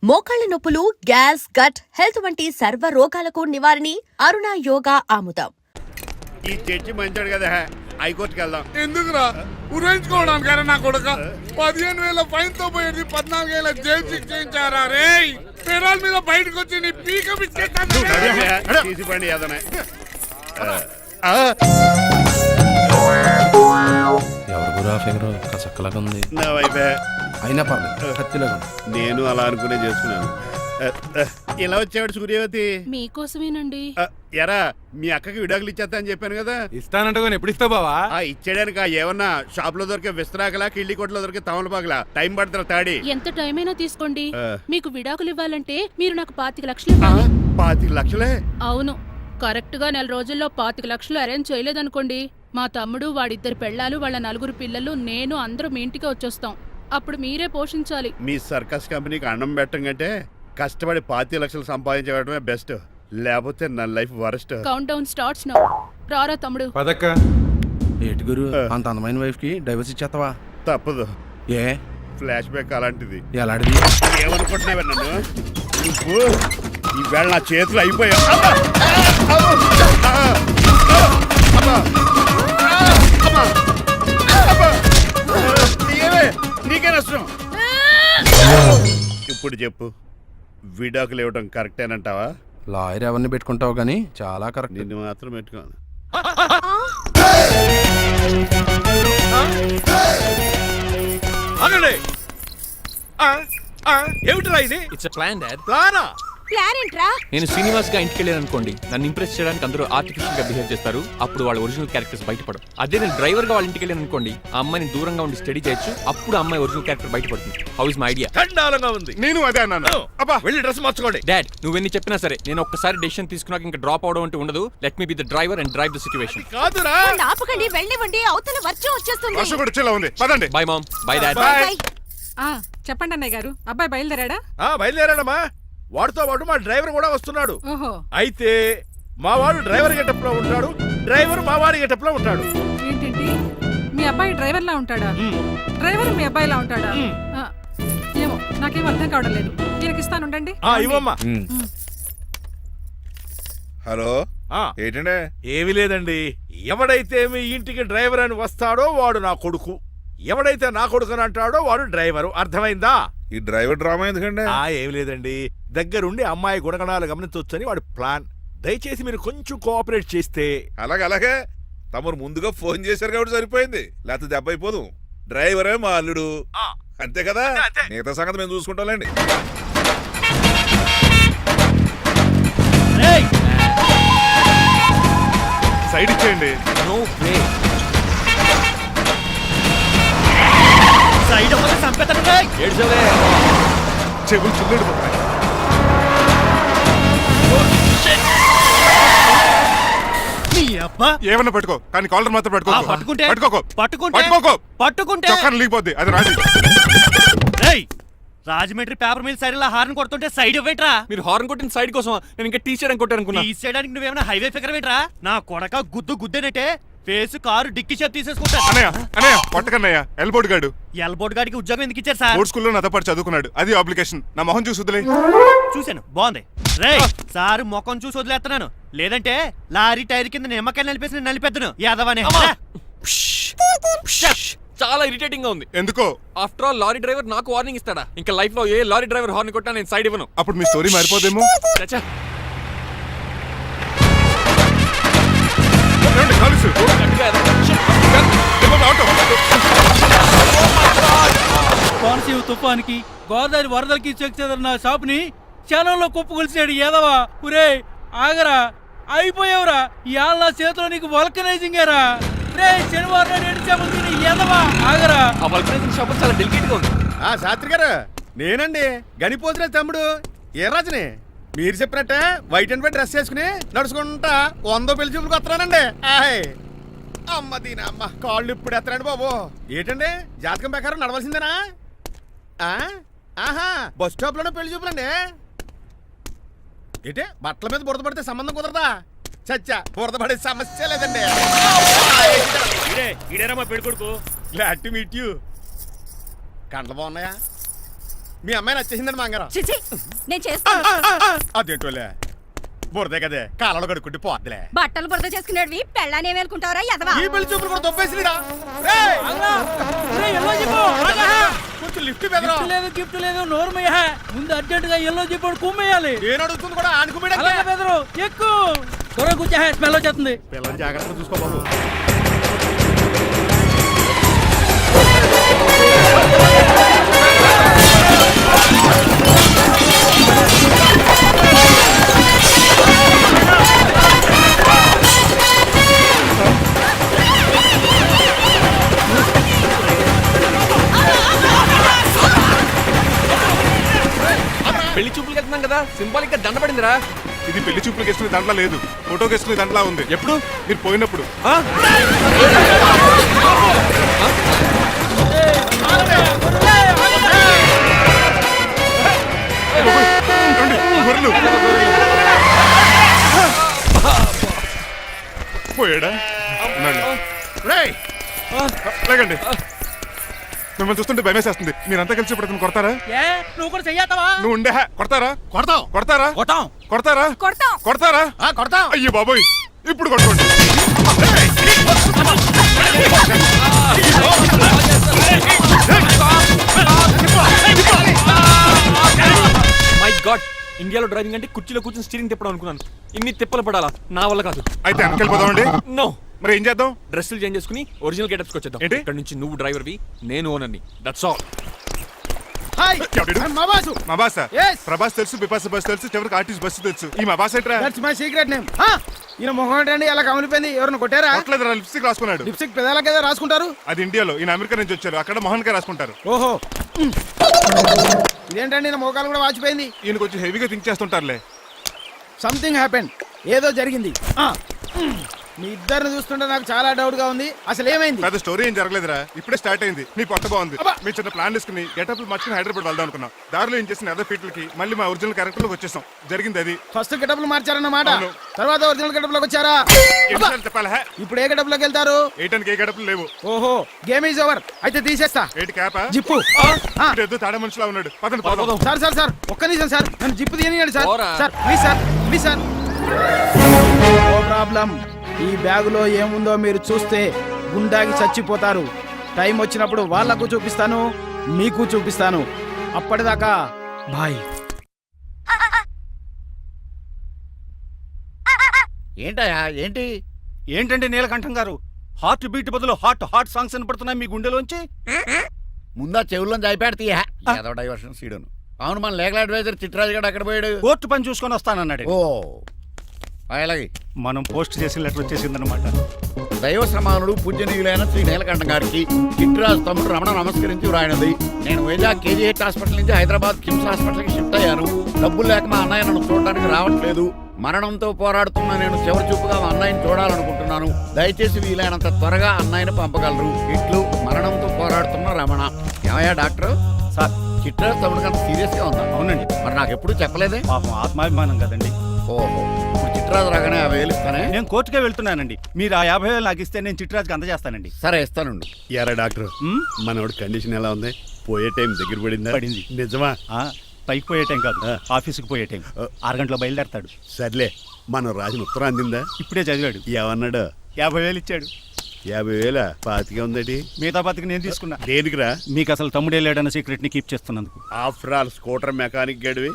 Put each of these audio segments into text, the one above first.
మోకాళ్ల నొప్పులు, gas, gut health వంటి సర్వ రోగాలకు నివారణి అరుణ యోగా ఆముదం. ఈ చర్చి మంచాడు కదా, హైకోర్టుకి వెళ్దాం. ఎందుకురా ఉరేంచుకోవడానికి నా కొడుక 15,000 ఫైన్ తో పోయేది 14 ఏళ్ల జైలు శిక్ష చేయించారా రే. పెరాల్ మీద బయటకు వచ్చి నీ పీక బిస్కెట్ తీసిపండి ఏదనే. ఎవరు గురా ఫిగర్ కసక్కలాగా ఉంది. నా వైపే అయినా పర్లేదు, కత్తిలాగా ఉంది. నేను అలా అనుకునే చేసుకున్నాను. ఇలా వచ్చాడు సూర్యవతి. మీకోసమేనండి. ఎరా మీ అక్కకి విడాకులు ఇచ్చేస్తా అని చెప్పాను కదా. ఇస్తానంటే ఎప్పుడు ఇస్తావు బావా? ఇచ్చేయడానికి ఏమన్నా షాప్ లో దొరికే విస్తరాకలా, కిళ్ళి కొట్లో దొరికే తమలపాకలా టైం పడుతున్నా తాడి. ఎంత టైం అయినా తీసుకోండి. మీకు విడాకులు ఇవ్వాలంటే మీరు నాకు 25 లక్షలు ఇవ్వాలి. 25 లక్షలే? అవును, కరెక్ట్ గా 4 రోజుల్లో 25 లక్షలు అరేంజ్ చేయలేదనుకోండి, మా తమ్ముడు, వాడిద్దరు పెళ్ళాలు, వాళ్ళ 4 పిల్లలు, నేను అందరూ మీ ఇంటికి వచ్చేస్తాం. అప్పుడు మీరే పోషించాలి. మీ సర్కస్ కంపెనీకి అన్నం పెట్టం కంటే కష్టపడి 25 లక్షలు సంపాదించడమే బెస్ట్. లేకపోతే నా life worst. Count down starts now. రారా తమ్ముడు. పదక్క ఏటి గురు, అంత అందమైన వైఫ్ కి డైవర్స్ ఇచ్చేస్తావా? తప్పదు, ఏ ఫ్లాష్ బ్యాక్ అలాంటిది. ఎలాంటిది? ఏమనుకుంటున్నావే నన్ను నువ్వు? ఈవేళ నా చేతులు అయిపోయా. నీకే నష్టం. ఇప్పుడు చెప్పు, విడాకులు ఇవ్వడం కరెక్టేనంటావా? లాయర్ ఎవరిని పెట్టుకుంటావు గానీ చాలా కరెక్ట్. నిన్ను మాత్రం పెట్టుకోను. ఏమిట్రా ఇది? It's plan dad. ప్లానా? ప్లాన్ ఏంట్రా? నేను శ్రీనివాస్ గా ఇంటికి వెళ్ళాను అనుకోండి, నన్ను ఇంప్రెస్ చేయడానికి అందరూ ఆర్టిఫిషియల్ గా బిహేవ్ చేస్తారు. అప్పుడు వాళ్ళ ఒరిజినల్ క్యారెక్టర్స్ బయటపడవు. అదే నేను డ్రైవర్ గా వాళ్ళ ఇంటికి వెళ్ళాను అనుకోండి, ఆ అమ్మాయిని దూరంగా ఉండి స్టడీ చేయొచ్చు. అప్పుడు అమ్మాయి ఒరిజినల్ క్యారెక్టర్ బయటపడుతుంది. How is my idea? చండాలంగా ఉంది. నేను అదే అన్నాను. అబ్బా వెళ్ళి డ్రెస్ మార్చుకోండి. డాడ్, నువ్వెన్ని చెప్పినా సరే, నేను ఒక్కసారి డెసిషన్ తీసుకున్నాక ఇంకా డ్రాప్ అవడం అంటూ ఉండదు. Let me be the driver and drive the situation. కాదురా, ఆపకండి, వెళ్ళివ్వండి, అవతల వర్షం వచ్చేస్తుంది. వర్షం కూడా చిల్ల ఉంది. పదండి. Bye mom, bye dad. చెప్పండి అన్నయ్య గారు, అబ్బాయి బయలుదేరాడా? బయలుదేరాడమ్మా. వాడితో పాటు మా డ్రైవర్ కూడా వస్తున్నాడు. ఓహో, అయితే మా వాడు డ్రైవర్ గెటప్ లో ఉంటాడు, డ్రైవర్ మా వాడి గెటప్ లో ఉంటాడు. ఏంటండి, మీ అబ్బాయి డ్రైవర్ లా ఉంటాడా? డ్రైవర్ మీ అబ్బాయిలా ఉంటాడా? ఏమో నాకేం అర్థం కావడం లేదు. ఈయనకి ఇస్తాను, ఉండండి. ఇవ్వమ్మా. హలో, ఏంటంటే? ఏమీ లేదండి. ఎవడైతే మీ ఇంటికి డ్రైవర్ అని వస్తాడో వాడు నా కొడుకు, ఎవడైతే నా కొడుకు అని అంటాడో వాడు డ్రైవరు. అర్థమైందా? ఈ డ్రైవర్ డ్రామా ఎందుకంటే? ఏమి లేదండి, దగ్గరుండి అమ్మాయి గుణగణాలు గమనించొచ్చని వాడి ప్లాన్. దయచేసి మీరు కొంచెం కోఆపరేట్ చేస్తే. అలాగే తమరు ముందుగా ఫోన్ చేశారు కాబట్టి సరిపోయింది, లేకపోతే దెబ్బ అయిపోదు. డ్రైవరే మా అల్లుడు, అంతే కదా? మిగతా సంగతి మేము చూసుకుంటాంలేండి. సైడ్ ఇచ్చేయండి. No way. సైడ్ అవ్వక సంపేతను. ఏడ్చవే. చెవులు చిల్లుడిపోతున్నాయి. ఏమన్నా పట్టుకో, కానీ కాలర్ మాత్రం పట్టుకుంటే చొక్కాను లీగిపోద్ది. అది Raju. Rajahmundry paper mill side horn కొడుతుంటే సైడ్ ఇవ్వేట్రా? మీరు హార్న్ కొట్టిన సైడ్ కోసం నేను ఇంకా టీ షర్ట్ కొట్టాను అనుకున్నా. టీ చేయడానికి నువ్వేమైనా హైవే ఫిగర్ వేట్రా? నా కొడక గుద్దేనంటే ఫేస్ కారు డిక్కి షేప్ తీసేసుకుంటా. అన్నయ్య పట్టకన్నయ్య. ఎల్బోర్డ్ గాడు. ఎల్బోర్డ్ గాడికి ఉద్యోగం ఎందుకు ఇచ్చారు సార్? బోర్డ్ స్కూల్లో నాతో పాటు చదువుకున్నాడు. అది అప్లికేషన్. నా మొహం చూసి వదిలే. చూశాను, బాగుంది. రే సారు ముఖం చూసి వదిలేస్తున్నాను, లేదంటే లారీ టైర్ కింద నిమ్మకాయ నలిపేసి నలిపెద్దను యాదవనే. చాలా ఇరిటేటింగ్ గా ఉంది. ఎందుకో? ఆఫ్టర్ ఆల్ లారీ డ్రైవర్ నాకు వార్నింగ్ ఇస్తాడా? ఇంకా లైఫ్ లో ఏ లారీ డ్రైవర్ హార్న్ కొట్టా నేను సైడ్ ఇవ్వను. అప్పుడు మీ స్టోరీ మారిపోదేమో. కోనసీమ తుఫానికి, గోదావరి వరదలకి చెక్ చెదరిన షాపుని క్షణంలో కుప్పగొలిచాడు ఏదవా. ఒరే ఆగరా, అయిపోయావురా. ఇవాళ నా చేతిలో నీకు వల్కనైజింగ్ ఏరా. రే శనివారం ఏదవా ఆగరా. ఆ వల్కనైజింగ్ షాప్ చాలా డెలికేట్ గా ఉంది. శాస్త్రి గారు, నేనండి గనిపోతున్నా తమ్ముడు. ఏ రాజుని మీరు చెప్పినట్టే వైట్ అండ్ వైట్ డ్రెస్ వేసుకుని నడుచుకుంటా 100 పెళ్లి చూపులకు వస్తున్నానండి. అమ్మ దీని అమ్మ, కాళ్ళు ఇప్పుడు ఎత్తరండి బాబు. ఏంటండి జాతకం ప్రకారం నడవలసిందేనా? బస్ స్టాప్ లోనే పెళ్లి చూపులండి. ఏంటి బట్టల మీద బురద పడితే సంబంధం కుదరదా? చచ్చా, బురద పడే సమస్య లేదండి. ఇదేనా మా పెళ్లి కొడుకు? Glad to meet you. కండ్లు బాగున్నాయా? మీ అమ్మాయి నచ్చేసిందండి మంగారం. చిచి నేను చేస్తాను. అదేంటోలే బురదే కదే కాలలో కడుక్కుంటే పోద్దులే. బట్టలు బురద చేసుకునేవి పెళ్ళానే వేలుకుంటావరా ఎదవా? ఈ పెళ్లి చూపులు కూడా దొబ్బేసిరా. కొంచెం లిఫ్ట్ బెదరా. గిఫ్ట్ లేదు నోర్మయ్య. ముందు అర్జెంట్ గా ఎల్లో చెప్పాడు కుమ్మేయాలి. నేను అడుగుతుంది కూడా ఆనుకుమేడా. అలాగే బెదరు ఎక్కువ త్వరగా కూర్చో, స్మెల్ వచ్చేస్తుంది. పిల్లలు జాగ్రత్తగా చూసుకో బాబు. పెళ్లి చూపులకి వెళ్తున్నాం కదా, సింబాలిక్ గా దండ పడిందిరా. ఇది పెళ్లి చూపులకు వేసుకునే దాంట్లో లేదు, ఫోటోకి వేసుకునే దాంట్లో ఉంది. ఎప్పుడు? మీరు పోయినప్పుడు. గొర్రెలు పోయాడా? రేయ్ లేకండి, మిమ్మల్ని చూస్తుంటే భయమేసేస్తుంది. మీరంతా కలిసి ఇప్పుడు అతను కొడతారా? ఏ నువ్వు కూడా చెయ్యతావా? నువ్వు ఉండే కొడతారా? కొడతాం కొడతారా? కొట్టాం. కొడతారా? కొడతాం. కొడతారా? కొడతాం. అయ్యో బాబోయ్, ఇప్పుడు కొట్టుకోండి. మై గాడ్, ఇండియాలో డ్రైవింగ్ అంటే కుర్చీలో కూర్చొని స్టీరింగ్ తిప్పడం అనుకున్నాను. ఇన్ని తిప్పలు పడాలా? నా వల్ల కాదు. అయితే వెనకెళ్ళిపోదామండి. నో. మరి ఏం చేద్దాం? డ్రెస్సులు చేంజ్ చేసుకుని ఒరిజినల్ గెటప్స్కి వచ్చేద్దాం. ఏంటి? ఇక్కడ నుంచి నువ్వు డ్రైవర్వి, నేను ఓనర్ని. That's all. హాయ్ ఎవడు? మా బాసు. మా బాస. Yes. ప్రభాస్ తెలుసు, బిపాస బస్ తెలుసు, చివరికి ఆర్టిస్ట్ బస్సు తెలుసు. ఈ మా బాస్ ఏంట్రా? That's my secret name. ఈయన మొహం ఏంటండి ఎలా కమిలిపోయింది? ఎవరిని కొట్టారా? కొట్టలేదురా, లిప్స్టిక్ రాసుకున్నాడు. లిప్స్టిక్ పెదాల కదా రాసుకుంటారు. అది ఇండియాలో, ఈయన అమెరికా నుంచి వచ్చారు. అక్కడ మోహన్ గారు రాసుకుంటారు. ఓహో ఇదేంటండి నా మోకాలు కూడా వాచిపోయింది. ఈయన కొంచెం హెవీగా థింక్ చేస్తుంటారులే. Something happen. ఏదో జరిగింది. మీ ఇద్దరిని చూస్తుంటే నాకు చాలా డౌట్ గా ఉంది. అసలు ఏమైంది? పెద్ద స్టోరీ ఏం జరగలేదురా, ఇప్పుడే స్టార్ట్ అయింది. నీ కొత్త బాగుంది. మీ చిన్న ప్లాన్ తీసుకుని గెటప్ మార్చుకుని హైదరాబాద్ వెళ్దాం అనుకున్నాం. దారిలో ఏం చేసిన అదర్ పీపుల్కి మళ్ళీ మా ఒరిజినల్ క్యారెక్టర్ లోకి వచ్చేసాం. జరిగింది అది. ఫస్ట్ గెటప్లు మార్చారన్నమాట. అవును. తర్వాత ఒరిజినల్ గెటప్ లోకి వచ్చారా? ఎన్నిసార్లు చెప్పాలా? ఇప్పుడు ఏ గెటప్ లోకి వెళ్తారు? ఏటానికి ఏ గెటప్లు లేవు. ఓహో గేమ్ ఈజ్ ఓవర్. అయితే తీసేస్తా. ఏటి క్యాపా? జిప్పు. ఏదో తాడే మనిషిలా ఉన్నాడు. పదండి పోదాం. సార్ సార్ సార్ ఒక్క నిమిషం సార్, నన్ను జిప్పు తీయనియండి సార్. పోరా. Sir please sir, please sir. No problem. ఈ బ్యాగులో ఏముందో మీరు చూస్తే గుండాకి చచ్చిపోతారు. టైం వచ్చినప్పుడు వాళ్ళకు చూపిస్తాను, మీకు చూపిస్తాను. అప్పటిదాకా బాయ్. ఏంటయ్యా ఏంటి? ఏంటంటే నీలకంఠం గారు, హార్ట్ బీట్ బదులు హాట్ సాంగ్స్ వినపడుతున్నాయి మీ గుండెలోంచి. ముందా చెవుల్లో జాయిపెడతీయా ఏదో డైవర్షన్ సీడును. అవును, మన లీగల్ అడ్వైజర్ చిట్రాజు గారు అక్కడ పోయాడు. కోర్టు పని చూసుకొని వస్తానన్నాడు. ఓ అలాగే. మనం పోస్ట్ చేసిన లెటర్ వచ్చేసిందనమాట. దైవ సమానుడు పూజనీయులైన శ్రీ నీలకంఠం గారికి చిట్రాజు తమ్ముడు రమణ నమస్కరించి వ్రాయినది. నేను వైజాగ్ కేజీహెచ్ హాస్పిటల్ నుంచి హైదరాబాద్ కిమ్స్ హాస్పిటల్కి షిఫ్ట్ అయ్యాను. డబ్బులు లేక మా అన్నయ్య నన్ను చూడడానికి రావట్లేదు. మరణంతో పోరాడుతున్న నేను చివరి చూపుగా మా అన్నయ్యని చూడాలనుకుంటున్నాను. దయచేసి వీలైనంత త్వరగా అన్నయ్యని పంపగలరు. ఇట్లు మరణంతో పోరాడుతున్న రమణ. ఏమయ్యా డాక్టర్? సార్, చిట్రాజు తమ్ముడు కంత సీరియస్ గా ఉందా? అవునండి. మరి నాకు ఎప్పుడు చెప్పలేదే? పాపం ఆత్మాభిమానం కదండి. ఓహో, ఇప్పుడు చిట్రాజు రాగానే 50,000 ఇస్తానే. నేను కోర్టుకే వెళ్తున్నానండి. మీరు ఆ 50,000 నాకు ఇస్తే నేను చిట్రాజుకి అందజేస్తానండి. సరే ఇస్తానండి. ఎరా డాక్టర్, మనోడి కండిషన్ ఎలా ఉంది? పోయే టైం దగ్గర పడిందా? పడింది. నిజమా? పైకి పోయే టైం కాదు, ఆఫీస్కి పోయే టైం. 6 గంటలో బయలుదేరతాడు. సర్లే, మనం రాసిన ఉత్తరం అందిందా? ఇప్పుడే చదివాడు. ఏమన్నాడు? 50,000 ఇచ్చాడు. 50,000 పాతికే ఉందటి. మిగతా బతికి నేను తీసుకున్నా. దేనికిరా? మీకు అసలు తమ్ముడే లేడన్న సీక్రెట్ ని కీప్ చేస్తున్నందుకు. ఆఫ్టర్ ఆల్ స్కూటర్ మెకానిక్ గడివి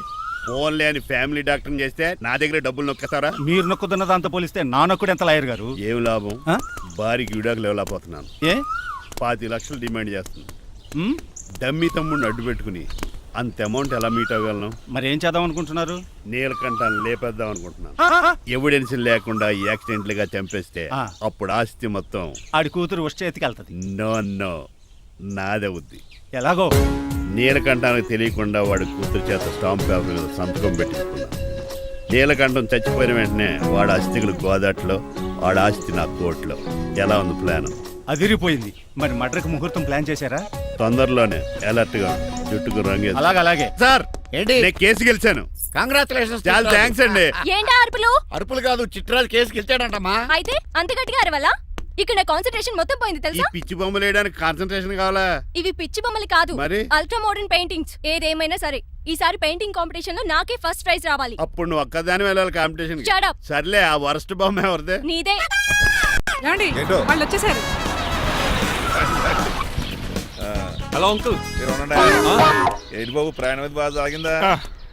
ఫోన్ లేని ఫ్యామిలీ డాక్టర్ చేస్తే నా దగ్గర డబ్బులు నొక్కేస్తారా? మీరు నొక్కుతున్న దాంతో పోలిస్తే నా నొక్కుడు ఎంత లాయర్ గారు? ఏం లాభం? భారీకి విడాకులు ఇవ్వలేకపోతున్నాను. ఏ 5 లక్షలు డిమాండ్ చేస్తుంది. డమ్మి తమ్ముడిని అడ్డు పెట్టుకుని అంత అమౌంట్ ఎలా మీట్ అవ్వగలను? మరి ఏం చేద్దాం అనుకుంటున్నారు? నీలకంఠాన్ని లేపేద్దాం అనుకుంటున్నాను. ఎవిడెన్స్ లేకుండా యాక్సిడెంట్ గా చంపేస్తే అప్పుడు ఆస్తి మొత్తం ఆడి కూతురు వచ్చే చేతికి వెళ్తుంది. నో నో, నాదే ఉంది. ఎలాగో? నీలకంఠానికి తెలియకుండా వాడి కూతురు చేత స్టాంప్ పేపర్ మీద సంతకం పెట్టించుకున్నాను. నీలకంఠం చచ్చిపోయిన వెంటనే వాడి అస్థికులు గోదాట్లో, వాడి ఆస్తి నా కోర్టులో. ఎలా ఉంది ప్లాన్? అదిరిపోయింది. మరి మర్డర్కి ముహూర్తం ప్లాన్ చేశారా? తొందరలోనే. అలర్ట్ గా జుట్టుకు రంగే. అలాగే సార్ ఏంటి? నేను కేసు గెలిచాను. కంగ్రాచులేషన్స్. చాలా థ్యాంక్స్ అండి. ఏంటా అరుపులు? అరుపులు కాదు, చిట్రాజు కేసు గెలిచాడంటమ్మా. అయితే అంత గట్టిగా అరవాలా? ఇక్కడ నా కాన్సంట్రేషన్ మొత్తం పోయింది ఈ తెలుసా? పిచ్చి బొమ్మలు వేయడానికి కాన్సన్ట్రేషన్ కావాలా? ఇవి పిచ్చి బొమ్మలు కాదు, మరి? Ultra modern paintings. ఏదేమైనా సరే ఈసారి పెయింటింగ్ కాంపిటీషన్ లో నాకే ఫస్ట్ ప్రైజ్ రావాలి. అప్పుడు నువ్వు ఒక్కదాని వెళ్ళాలి కాంపిటీషన్. Shut up. సర్లే, ఆ వరస్ట్ బొమ్మ ఎవరిదే? నీదే. ఏమండి ఏంటో? వాళ్ళు వచ్చేసారు. Hello uncle. మీరు ఉండండి. ఏంటి బాబు, ప్రయాణం అయితే బాగా సాగిందా?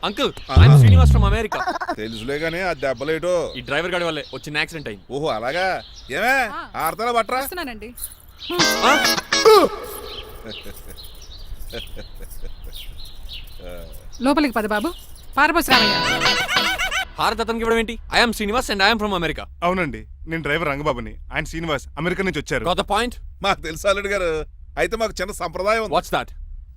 Uncle, I'm Srinivas from America. తెలుసులే గానీ ఆ దెబ్బలేటో. ఈ డ్రైవర్ గాడి వల్లే వచ్చిన యాక్సిడెంట్ అయింది. ఓహో అలాగా. ఏమే ఆడతారా బట్రా? వస్తున్నానండి. లోపలికి పద బాబు. పారబోస్ రామయ్య. హారత్ అతనికి ఇవ్వడం ఏంటి? I'm Srinivas and I'm from America. అవునండి, నేను డ్రైవర్ రంగబాబుని. ఆయన శ్రీనివాస్ అమెరికా నుంచి వచ్చారు. Got the point? మాకు తెలుసు అల్లుడు గారు. అయితే మాకు చిన్న సంప్రదాయం ఉంది. What's that?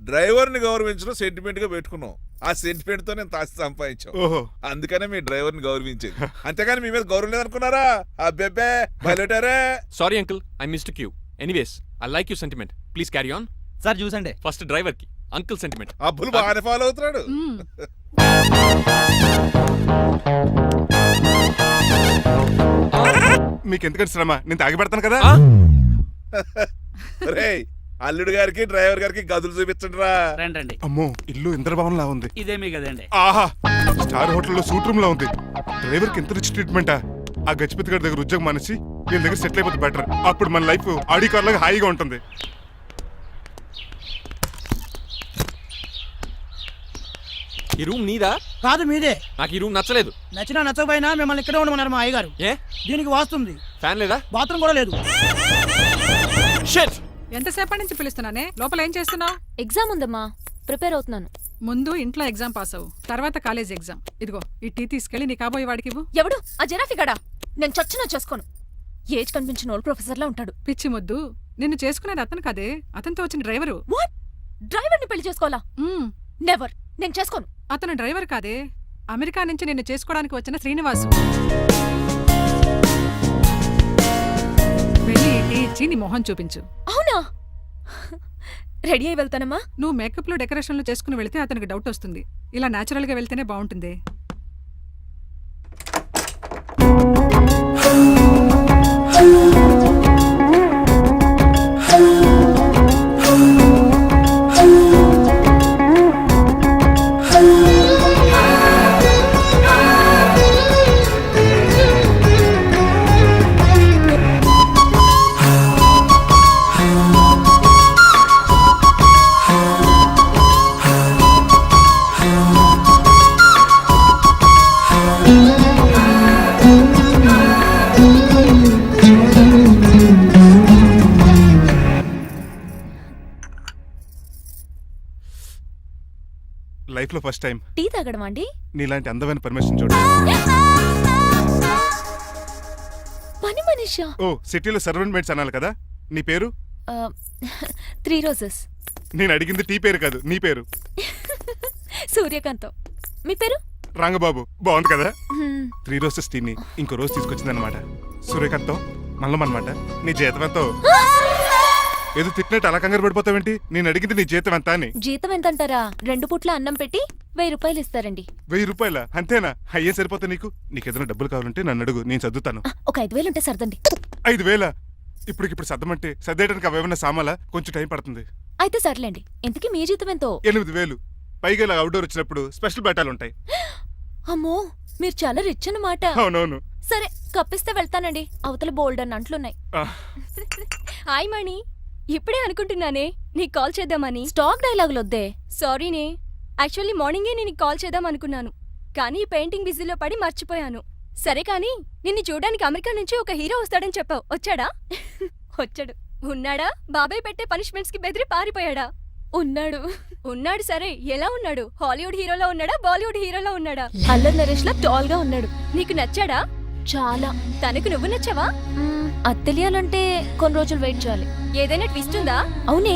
డ్రైవర్ ని గౌరవించడం సెంటిమెంట్ గా పెట్టుకున్నాం. ఆ సెంటిమెంట్ తో నేను తాసి సంపాదించాం. ఓహో, అందుకనే మీ డ్రైవర్ ని గౌరవించేది. అంతేగాని మీ మీద గౌరవం లేదనుకున్నారా? అబ్బెబ్బే బయలుటారే. Sorry uncle, I mistake you. Anyways, I like you sentiment. Please carry on. Sir చూసండి. ఫస్ట్ డ్రైవర్ కి అంకుల్ సెంటిమెంట్. అబ్బులు బాగానే ఫాలో అవుతున్నాడు. మీకు ఎందుకంటే శ్రమ, నేను తాగి పెడతాను కదా. రేయ్, అల్లుడు గారికి డ్రైవర్ గారికి గదులు చూపించండి రా. రండి, అమ్మో, ఇల్లు ఇంద్రభవన్ లా ఉంది. ఇదేమీ కదండి. ఆహా, స్టార్ హోటల్లో సూట్ రూమ్ లా ఉంది. డ్రైవర్ కి ఎంత రిచ్ ట్రీట్మెంటా. ఆ గజపతి గారి దగ్గర ఉద్యోగం మానేసి వీళ్ళ దగ్గర సెటిల్ అయిపోతే బెటర్. అప్పుడు మన లైఫ్ ఆడి కార్ లాగా హాయిగా ఉంటుంది. ఈ రూమ్ నీదా? కాదు మీదే. నాకు ఈ రూమ్ నచ్చలేదు. నచ్చినా నచ్చకపోయినా మిమ్మల్ని ఇక్కడే ఉండమన్నారు మా అయ్యగారు. ఏ దీనికి వాస్తుంది. ఫ్యాన్ లేదా? బాత్రూమ్ కూడా లేదు. షిట్. ఎంతసేపటి నుంచి పిలుస్తున్నానే? లోపల ఏం చేస్తున్నావు? ఎగ్జామ్ ఉందమ్మా, ప్రిపేర్ అవుతున్నాను. ముందు ఇంట్లో ఎగ్జామ్ పాస్ అవ్వు, తర్వాత కాలేజ్ ఎగ్జామ్. ఇదిగో ఈ టీ తీసుకెళ్లి నీ కాబోయే వాడికి ఇవ్వు. ఎవడు ఆ జరాఫీ గడా? నేను చచ్చినా చేసుకోను. ఏజ్ కనిపించిన ఓల్డ్ ప్రొఫెసర్ లా ఉంటాడు. పిచ్చి ముద్దు, నిన్ను చేసుకునేది అతను కదే, అతనితో వచ్చిన డ్రైవరు. వాట్? డ్రైవర్ ని పెళ్లి చేసుకోవాలా? మ్మ్. నెవర్, నేను చేసుకోను. అతను డ్రైవర్ కాదే, అమెరికా నుంచి నిన్ను చేసుకోవడానికి వచ్చిన శ్రీనివాసు. వెళ్ళి ఈ టీ ఇచ్చి నీ మొహం చూపించు. అవునా? రెడీ అయి వెళ్తానమ్మా. నువ్వు మేకప్ లో డెకరేషన్లు చేసుకుని వెళ్తే అతనికి డౌట్ వస్తుంది. ఇలా నేచురల్ గా వెళ్తేనే బాగుంటుంది. లైఫ్ లో ఫస్ట్ టైం టీ తాగడం అండి? నీలాంటి అందమైన పర్మిషన్ చూడు. పని మనిషా? ఓ, సిటీలో సర్వెంట్ మేట్స్ అనాలి కదా. నీ పేరు? 3 రోజెస్. నేను అడిగింది టీ పేరు కాదు, నీ పేరు. సూర్యకాంతం. మీ పేరు? రంగబాబు. బాగుంది కదా. 3 రోజెస్ టీని ఇంకో రోజు తీసుకొచ్చిందనమాట. సూర్యకాంతం మల్లం అనమాట. నీ జీతం ఎంతో? ఏదో తిట్టినట్టు అలా కంగారు పడిపోతావేంటి? నేను అడిగింది నీ జీతం ఎంత అని. జీతం ఎంత అంటారా? 2 పూట్ల అన్నం పెట్టి 1000 రూపాయలు ఇస్తారండి. 1000 రూపాయల? అంతేనా? అయ్యే సరిపోతా నీకు. నీకేదైనా డబ్బులు కావాలంటే నన్ను అడుగు, నేను చదువుతాను. ఒక 5000 ఉంటే సర్దండి. 5000? ఇప్పటికిప్పుడు సర్దమంటే సర్దేయడానికి అవేమన్నా సామాలా? కొంచెం టైం పడుతుంది. అయితే సర్లేండి. ఇంతకీ మీ జీతం ఎంతో? 8000. పైగా ఇలా అవుట్డోర్ వచ్చినప్పుడు స్పెషల్ బట్టాలు ఉంటాయి. అమ్మో, మీరు చాలా రిచ్ అన్నమాట. అవునవును. సరే, కప్పిస్తే వెళ్తానండి. అవతల బోల్డ్ అన్న అంట్లున్నాయి. హాయ్ మణి, ఇప్పుడే అనుకుంటున్నానే నీకు కాల్ చేద్దామని. స్టాక్ డైలాగులు వద్దే. సారీనే, యాక్చువల్లీ మార్నింగే నేను కాల్ చేద్దాం అనుకున్నాను, కానీ ఈ పెయింటింగ్ బిజీలో పడి మర్చిపోయాను. సరే కానీ నిన్ను చూడడానికి అమెరికా నుంచి ఒక హీరో వస్తాడని చెప్పావు. వచ్చాడా? వచ్చాడు. ఉన్నాడా? బాబాయ్ పెట్టే పనిష్మెంట్స్ కి బెదిరి పారిపోయాడా? ఉన్నాడు. ఉన్నాడు. సరే, ఎలా ఉన్నాడు? హాలీవుడ్ హీరోలో ఉన్నాడా, బాలీవుడ్ హీరోలో ఉన్నాడా? అల్లరి నరేష్ లా టాల్ గా ఉన్నాడు. నీకు నచ్చాడా? చాలా. తనకు నువ్వు నచ్చావా? అది తెలియాలంటే కొన్ని రోజులు వెయిట్ చేయాలి. ఏదైనా ట్విస్ట్ ఉందా? అవునే,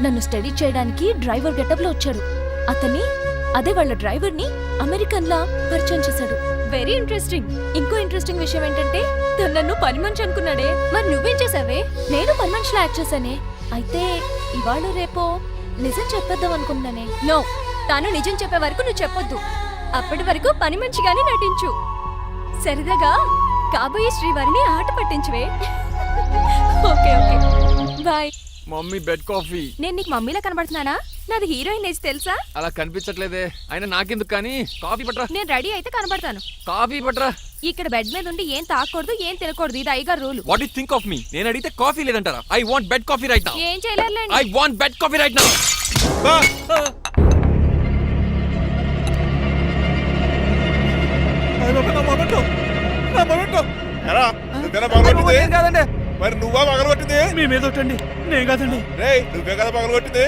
నన్ను స్టడీ చేయడానికి డ్రైవర్ గెటప్ లో వచ్చాడు. అతన్ని, అదే వాళ్ళ డ్రైవర్ ని అమెరికన్ లా పరిచయం చేశాడు. Very interesting. ఇంకో ఇంట్రెస్టింగ్ విషయం ఏంటంటే తను నన్ను పని మనిషి అనుకున్నాడే. మరి నువ్వేం చేసావే? నేను పని మనిషిలా యాక్ట్ చేశానే. అయితే ఇవాళ రేపో నిజం చెప్పేద్దాం అనుకున్నానే. నో, తాను నిజం చెప్పే వరకు నువ్వు చెప్పొద్దు. అప్పటి వరకు పని మనిషిగానే నటించు. సరదాగా కాబోయే శ్రీవారిని ఆట పట్టించువే. Okay okay bye. Mummy bed coffee. నేను నీకు మమ్మీలా కనబడుతున్నానా? నాది హీరోయిన్ ఏజ్ తెలుసా? అలా కనిపించట్లేదే. అయినా నాకెందుకు కానీ కాఫీ పట్రా. నేను రెడీ అయితే కనబడతాను. కాఫీ పట్రా. ఇక్కడ బెడ్ మీద ఉండి ఏం తాకూడదు, ఏం తినకూడదు. ఇది అయ్యగారు rule. What you think of me? నేను అడిగితే కాఫీ లేదంటారా? I want bed coffee right now. ఏం చేయలేరులేండి. I want bed coffee right now. కాదండి మరి నువ్వా పగలగొట్టింది? మీ మీద ఒకటండి, నేను కాదండి. రేయ్ నువ్వే కదా పగలగొట్టింది?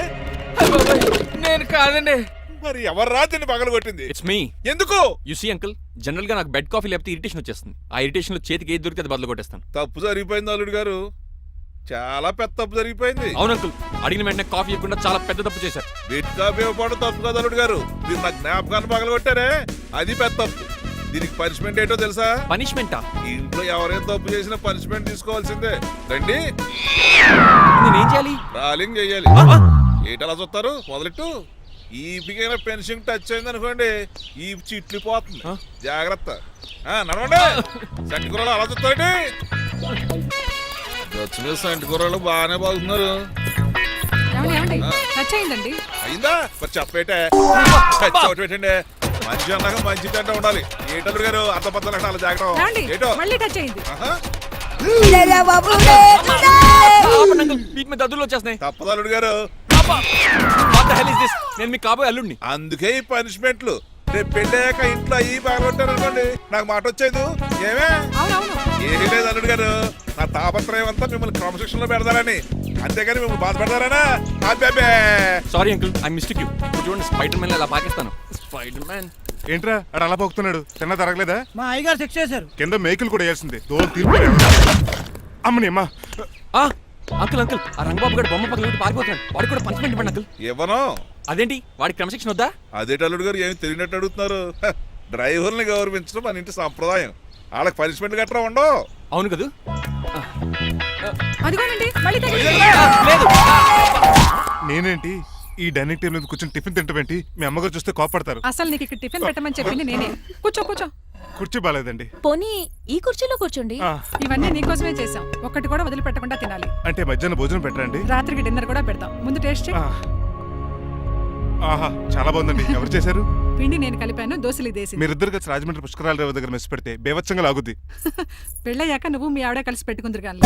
నేను కాదండి. మరి ఎవర్రా దీన్ని పగలగొట్టింది? It's me. ఎందుకు? యు సీ అంకుల్, జనరల్ గా నాకు బెడ్ కాఫీ లేకపోతే ఇరిటేషన్ వచ్చేస్తుంది. ఆ ఇరిటేషన్ లో చేతికి ఏది దొరికితే అది బదులు కొట్టేస్తాను. తప్పు జరిగిపోయింది అల్లుడు గారు, చాలా పెద్ద తప్పు జరిగిపోయింది. అవును అంకుల్, అడిగిన వెంటనే కాఫీ ఇవ్వకుండా చాలా పెద్ద తప్పు చేశారు. బిడ్ కాఫీ ఇవ్వకపోవడం తప్పు కాదు అల్లుడు గారు, మీరు నా జ్ఞాపకాన్ని పగలగొట్టారే అది పెద్ద తప్పు. దీనికి పనిష్మెంట్ ఏంటో తెలుసా? పనిష్మెంటా? ఇంట్లో ఎవరైనా తప్పు చేసినా పనిష్మెంట్ తీసుకోవాల్సిందే. రండి నేనేం చేయాలి? రాలింగ్ చెయ్యాలి. ఏటలా చూస్తారు? మొదలెట్టు. ఈపికైనా పెన్షన్ టచ్ అయింది అనుకోండి, ఈ చిట్లు పోతుంది. జాగ్రత్త. నడవండి. సంటి కూరలు అలా చూస్తారండి. గచ్చు మీద సంటి కూరలు బాగానే బాగుతున్నారు. ఏమండి టచ్ అయిందండి. అయిందా? మరి చెప్పేటే టచ్ అవుట్ పెట్టండి. మంచి అన్నాక మంచి తింటా ఉండాలి. ఏటల్లుడు గారు అర్థపత్రాలు అలా జాగ్రత్త. ఏటో మళ్ళీ టచ్ అయింది. వీటి మీద దద్దులు వచ్చేస్తున్నాయి. తప్పదు అల్లుడు గారు. What the hell is this? నేను మీ కాబోయే అల్లుడిని. అందుకే ఈ పనిష్మెంట్లు. రేపు పెళ్ళాక ఇంట్లో అయ్యి బాగుంటారు అనుకోండి, నాకు మాట వచ్చేది ఏమే? ఏమీ లేదు అల్లుడు గారు, నా తాపత్రయం అంతా మిమ్మల్ని క్రమశిక్షణలో పెడతారని, అంతేగాని మిమ్మల్ని బాధపడతారనా? అబ్బే. Sorry uncle, I mistake you. చూడండి స్పైడర్ మ్యాన్ అలా పాకిస్తాను. స్పైడర్ మ్యాన్ ఏంట్రా అడు అలా పోతున్నాడు? తిన్న తరగలేదా? మా అయ్యగారు శిక్ష చేశారు. కింద మేకులు కూడా వేయాల్సిందే. దోలు తీర్పు అమ్మని అమ్మా. అంకుల్ అంకుల్, ఆ రంగబాబు గారు బొమ్మ పక్కన పారిపోతున్నాడు. వాడికి కూడా పనిష్మెంట్ ఇవ్వండి అంకుల్. ఇవ్వను. అదేంటి, వాడికి క్రమశిక్షణ వద్దా? అదే అల్లుడు గారు ఏమి తెలియనట్టు అడుగుతున్నారు. డ్రైవర్ని గౌరవించడం మన ఇంటి సంప్రదాయం. వాళ్ళకి పనిష్మెంట్ గట్రా ఉండవు. అవును కదా? అదిగోనండి మళ్ళీ లేదు. నేనేంటి ఈ డైనింగ్ టేబుల్ మీద కూర్చొని టిఫిన్ తింటామేంటి? మీ అమ్మగారు చూస్తే కోపడతారు. అసలు నీకు ఇక్కడ టిఫిన్ పెట్టమని చెప్పింది నేనే. కూర్చో కూర్చో. కుర్చీ బాగాలేదండి. పోనీ ఈ కుర్చీలో కూర్చోండి. ఇవన్నీ నీకోసమే చేసాం. ఒక్కటి కూడా వదిలిపెట్టకుండా తినాలి. అంటే మధ్యాహ్నం భోజనం పెట్టరండి? రాత్రికి డిన్నర్ కూడా పెడతాం. ముందు టేస్ట్ చేయి. ఆహా చాలా బాగుందండి. ఎవరు చేశారు? పిండి నేను కలిపాను, దోశలు దేశీ. మీరిద్దరు కలిసి రాజమండ్రి పుష్కరాల రేవు దగ్గర మెస్ పెడితే బేవచ్చంగా లాగుద్ది. పెళ్ళయ్యాక నువ్వు మీ ఆవిడ కలిసి పెట్టుకుందరు కానీ.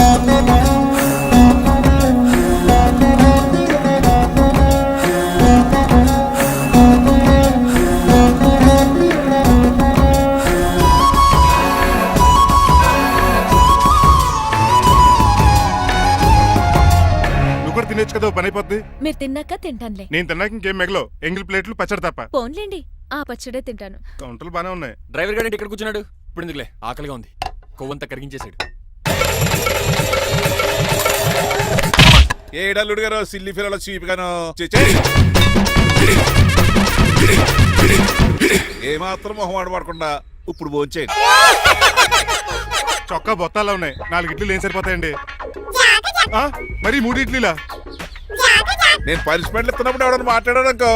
తినేచ్చు కదా, పని అయిపోద్ది. మీరు తిన్నాక తింటానులే. నేను తిన్నాక ఇంకేం మిగలవు. ఎంగిల్ ప్లేట్లు పచ్చడి తప్ప. పోన్లేండి, ఆ పచ్చడే తింటాను. కౌంటర్లు బానే ఉన్నాయి. డ్రైవర్ గారు ఇక్కడ కూర్చున్నాడు. ఇప్పుడు ఎందుకులే, ఆకలిగా ఉంది. కొవ్వంతా కరిగించేశాడు. ఏడల్లుడు గారు సిల్లి ఫిరలో చీపిగాను ఏమాత్రం మొహమాట పడకుండా ఇప్పుడు భోంచేయండి. చొక్కా బొత్తాలా ఉన్నాయి. 4 ఇడ్లీలు ఏం సరిపోతాయండి? మరి 3 ఇడ్లీలా? నేను పనిష్మెంట్లు ఇస్తున్నప్పుడు ఎవడన్నా మాట్లాడాడు అనుకో,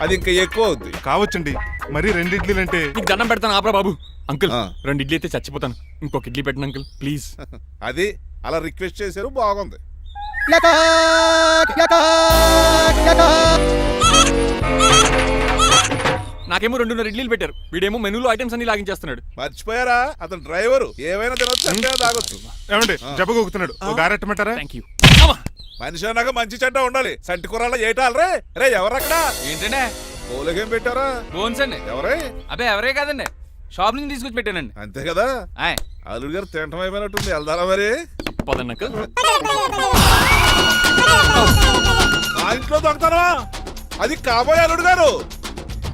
అది ఇంకా ఎక్కువ అవుద్ది. కావచ్చండి, మరి 2 ఇడ్లీలు అంటే. నీకు దండం పెడతాను ఆపరా బాబు. అంకుల్ 2 ఇడ్లీ అయితే చచ్చిపోతాను. ఇంకొక ఇడ్లీ పెట్టండి అంకుల్ ప్లీజ్. అది అలా రిక్వెస్ట్ చేశారు, బాగుంది. నాకేమో 2 ఇడ్లీలు పెట్టారు. వీడేమో మెనూలో ఐటమ్స్ అన్ని లాగించేస్తున్నాడు. మర్చిపోయారా, అతను డ్రైవరు. ఏమైనా తినొచ్చు, అంటే తాగొచ్చు. ఏమండి జబ్బగొక్కుతున్నాడు, ఓ గారెట్టమంటారా? Thank you. మనిషి అన్నాక మంచి చెడ్డ ఉండాలి. సంటి కూరలో ఏటాలరే. రే ఎవరక్కడ? ఏంటంటే పోలేకేం పెట్టారా? బోన్స్ అండి. ఎవరే? అబ్బే ఎవరే కాదండి, షాప్ నుంచి తీసుకొచ్చి పెట్టానండి. అంతే కదా. అల్లుడు గారు తింటం అయిపోయినట్టుంది. వెళ్దారా మరి? పదండి అంకుల్. ఆ ఇంట్లో దొంగతారా? అది కాబోయే అల్లుడు గారు.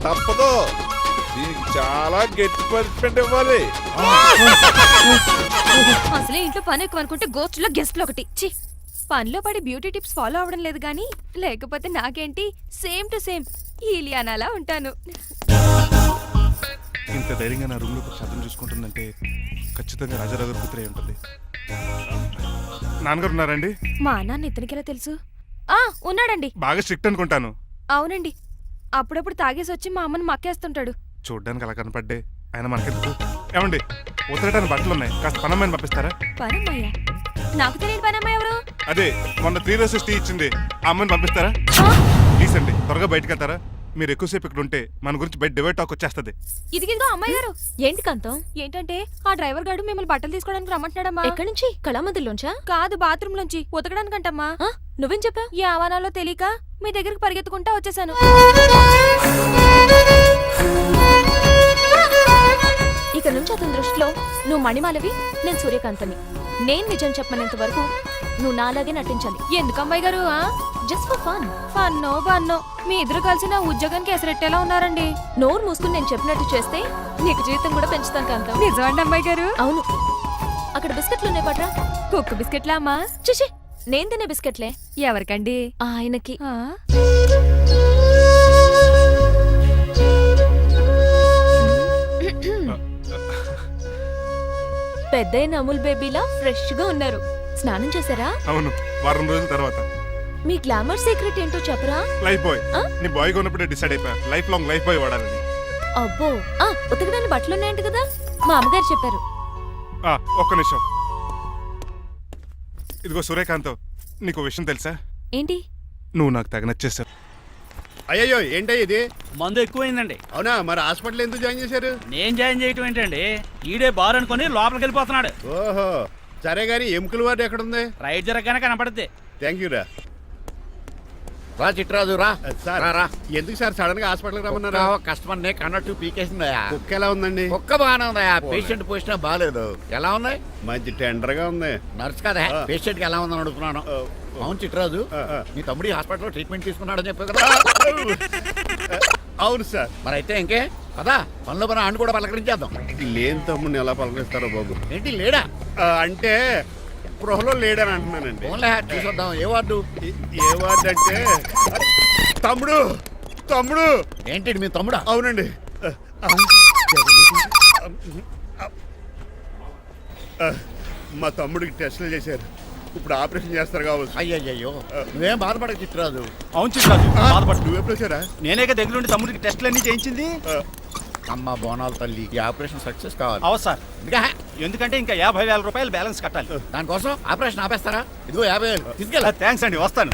తప్పదు, దీనికి చాలా గట్టి పనిష్మెంట్ ఇవ్వాలి. అసలే ఇంట్లో పని ఎక్కువ అనుకుంటే గోస్ట్లో గెస్ట్లు ఒకటి. చి, పనిలో పడి బ్యూటీ టిప్స్ ఫాలో అవ్వడం లేదు కానీ, లేకపోతే నాకేంటి సేమ్ టు సేమ్ ఈలియానాలా ఉంటాను. ఇంత ధైర్యంగా నా రూమ్ లో శబ్దం చూసుకుంటుందంటే ఖచ్చితంగా రాజారావు గారు కూతురే ఉంటుంది. నాన్నగారు ఉన్నారండి? మా నాన్న ఇతనికి ఎలా తెలుసు? ఉన్నాడండి. బాగా స్ట్రిక్ట్ అనుకుంటాను. అవునండి, అప్పుడప్పుడు తాగేసి వచ్చి మా అమ్మని మక్కేస్తుంటాడు. చూడ్డానికి అలా కనపడ్డే ఆయన మనకెందుకు? ఏమండి ఉతరటానికి బట్టలు ఉన్నాయి, కాస్త పనమ్మని పంపిస్తారా? పనమ్మయ్యా? నాకు తెలియని పని అమ్మాయి ఎవరు? అదే మొన్న 3 రోజెస్ టీ ఇచ్చింది ఆ అమ్మాయిని పంపిస్తారా ప్లీజ్ అండి, త్వరగా బయటకు వెళ్తారా? మీరు ఎక్కువసేపు ఇక్కడ ఉంటే మన గురించి బయట డివైడ్ టాక్ వచ్చేస్తుంది. ఇదిగిదిగో అమ్మాయి గారు. ఏంటి కాంతం? ఏంటంటే ఆ డ్రైవర్ గారు మిమ్మల్ని బట్టలు తీసుకోవడానికి రమ్మంటున్నాడమ్మా. ఎక్కడి నుంచి? కళామందిలోంచా? కాదు, బాత్రూమ్ లోంచి ఉతకడానికంటమ్మా. నువ్వేం చెప్పా? ఈ ఆవానాలో తెలియక మీ దగ్గరికి పరిగెత్తుకుంటా వచ్చేసాను. ఇక నుంచి అతని దృష్టిలో నువ్వు మణిమాలవి, నేను సూర్యకాంతని. నేను నిజం చెప్పనంత వరకు నువ్వు నాలాగే నటించాలి. ఎందుకు అమ్మాయి గారు? Just for fun. ఫన్నో బన్నో మీ ఇద్దరు కలిసి నా ఉద్యోగానికి ఎసరెట్టేలా ఉన్నారండి. నోరు మూసుకుని నేను చెప్పినట్టు చేస్తే నీకు జీవితం కూడా పెంచుతాను కాంతం. నిజమండి అమ్మాయి గారు? అవును. అక్కడ బిస్కెట్లు ఉన్నాయి పట్రా. కుక్క బిస్కెట్లా అమ్మా? చిచి, నేను తినే బిస్కెట్లే. ఎవరికండి? ఆయనకి. పెద్దయిన అమూల్ బేబీలా ఫ్రెష్ గా ఉన్నారు. స్నానం చేశారా? అవును, వారం రోజుల తర్వాత. మీ గ్లామర్ సీక్రెట్ ఏంటో చెప్పరా? Lifebuoy. నీ బాయ్ కొన్నప్పుడే డిసైడ్ అయిపోయా లైఫ్ లాంగ్ లైఫ్ బాయ్ వాడాలని. అబ్బో, ఉతకడానికి బట్టలు ఉన్నాయంట కదా, మా అమ్మగారు చెప్పారు. ఒక్క నిమిషం. ఇదిగో సూర్యకాంత్, నీకు విషయం తెలుసా? ఏంటి? నువ్వు నాకు తెగ నచ్చేసావు. అయ్యయ్యో, ఏంటో ఇది? మందు ఎక్కువైందండి. అవునా? మరి హాస్పిటల్ ఎందుకు జాయిన్ చేశారు? నేను జాయిన్ చేయటం ఏంటండి, ఈడే బార్ అనుకుని లోపలికి వెళ్ళిపోతున్నాడు. ఓహో, సరే గాని ఎముకల వార్డు ఎక్కడుంది? రైట్ జరగగానే కనపడుద్ది. థ్యాంక్ యూ రా. రా చిట్రాజు రా. సార్ రా. ఎందుకు సార్ సడన్ గా హాస్పిటల్ రమ్మన్నారా? కస్టమర్ నే కన్నట్టు పీకేసిందయా. కుక్క ఎలా ఉందండి? కుక్క బాగానే ఉందయా, పేషెంట్ పొజిషన్ బాగాలేదు. ఎలా ఉంది? మంచి టెండర్ గా ఉంది. నర్స్ కదా, పేషెంట్ కి ఎలా ఉందని అడుగుతున్నాను. అవును చిట్రాజు, మీ తమ్ముడి హాస్పిటల్లో ట్రీట్మెంట్ తీసుకున్నాడని చెప్పావు కదా? అవును సార్. మరి అయితే ఇంకే కదా, పనిలో పని ఆండు కూడా పలకరించేద్దాం. లేని తమ్ముడిని ఎలా పలకరిస్తారో బాబు. ఏంటి లేడా? అంటే గృహలో లేడని అంటున్నానండి. ఫోన్లే చూసొద్దాం. ఏ వార్డు? ఏ వార్డు అంటే తమ్ముడు. తమ్ముడు ఏంటి మీ తమ్ముడా? అవునండి. మా తమ్ముడికి టెస్టులు చేశారు, ఇప్పుడు ఆపరేషన్ చేస్తారు కావచ్చు. అయ్యయ్యో, నువ్వేం బాధపడక చిట్రాజు. అవును చిట్రాజు, బాధపడు. నువ్వు ఎప్పుడు వచ్చారా? నేనే దగ్గర నుండి తమ్ముడికి టెస్టులు అన్ని చేయించింది. అమ్మ బోనాల తల్లి, ఈ ఆపరేషన్ సక్సెస్ కావాలి. అవు సార్, ఎందుకంటే ఇంకా 50,000 రూపాయలు బ్యాలెన్స్ కట్టాలి. దానికోసం ఆపరేషన్ ఆపేస్తారా? ఇదిగో 50,000 తీసుకెళ్ళా. థ్యాంక్స్ అండి, వస్తాను.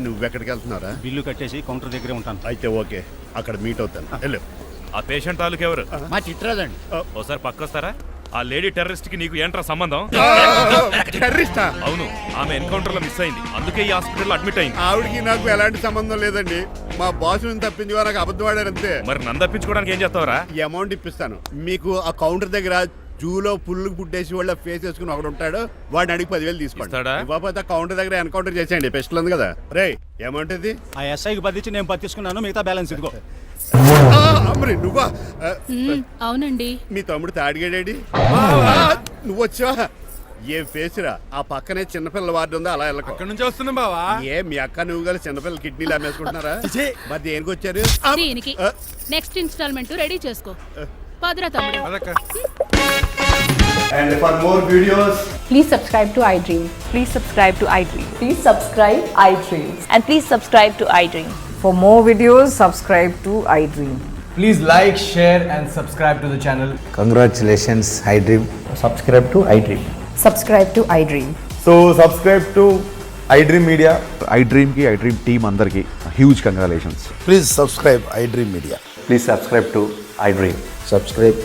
నువ్వెక్కడికి వెళ్తున్నారా? బిల్లు కట్టేసి కౌంటర్ దగ్గరే ఉంటాను. అయితే ఓకే, అక్కడ మీట్ అవుతాను. వెళ్ళు. ఆ పేషెంట్ తాలూకు ఎవరు? మా చిట్రాజు అండి. ఓసారి పక్కొస్తారా? ఆ లేడీ టెర్రరిస్ట్ కి నీకు ఏంట్రా సంబంధం? టెర్రరిస్టా? అవును, ఆమె ఎన్కౌంటర్ లో మిస్ అయింది, అందుకే ఈ హాస్పిటల్ అడ్మిట్ అయింది. ఆవిడకి నాకు ఎలాంటి సంబంధం లేదండి. మా బాస్ నుంచి తప్పించి నాకు అబద్ధం ఆడారంతే. మరి నన్ను తప్పించుకోవడానికి ఏం చేస్తావరా? ఈ అమౌంట్ ఇప్పిస్తాను మీకు. ఆ కౌంటర్ దగ్గర జూలో పుల్లు పుట్టేసి వాళ్ళ ఫేస్ వేసుకుని ఒకడు ఉంటాడు, వాడిని అడిగి 10,000 తీసుకోండి. ఇవ్వకపోతే కౌంటర్ దగ్గర ఎన్కౌంటర్ చేసేయండి. పెస్టల్ ఉంది కదా. రే, అమౌంట్ ఇది? ఆ ఎస్ఐకి బదిలించి నేను తీసుకున్నాను, మిగతా బ్యాలెన్స్ ఇదిగో. అమ్మరి నువ్వా? అవునండి. మీ తమ్ముడు తాడిగాడేడి? నువ్వు వచ్చావా? ఏం ఫేస్ రా. ఆ పక్కనే చిన్నపిల్లల వార్డు ఉందా, అలా వెళ్ళకు. అక్కడ నుంచి వస్తున్నాం బావా. ఏ మీ అక్క నువ్వు కలిసి చిన్నపిల్లల కిడ్నీలు అమ్మేసుకుంటున్నారా? మరి దేనికి వచ్చారు? దీనికి నెక్స్ట్ ఇన్స్టాల్మెంట్ రెడీ చేసుకో. పదరా తమ్ముడు. And for more videos, please subscribe to iDream. Please subscribe to iDream. Please subscribe iDream. And please subscribe to iDream. For more videos, subscribe to iDream. Please like, share and subscribe to the channel. Congratulations, iDream. Subscribe to iDream. Subscribe to iDream. So subscribe to iDream Media. iDream ki iDream team andarki huge congratulations. Please subscribe iDream media. Please subscribe to iDream. Subscribe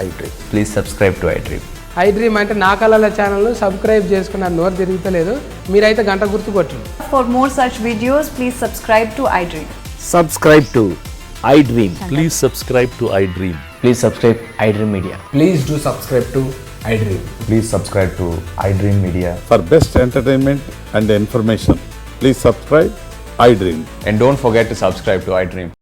iDream. Please subscribe to iDream. iDream అంటే నా కళల channel subscribe చేసుకున్న నోరు తిరుగుతలేదు, మీరైతే గంట గుర్తు కొట్టండి. For more such videos, please subscribe to iDream. Subscribe to iDream. Please subscribe to iDream. Please subscribe iDream Media. Please do subscribe to iDream. Please subscribe to iDream Media. For best entertainment and information please subscribe iDream. And don't forget to subscribe to iDream.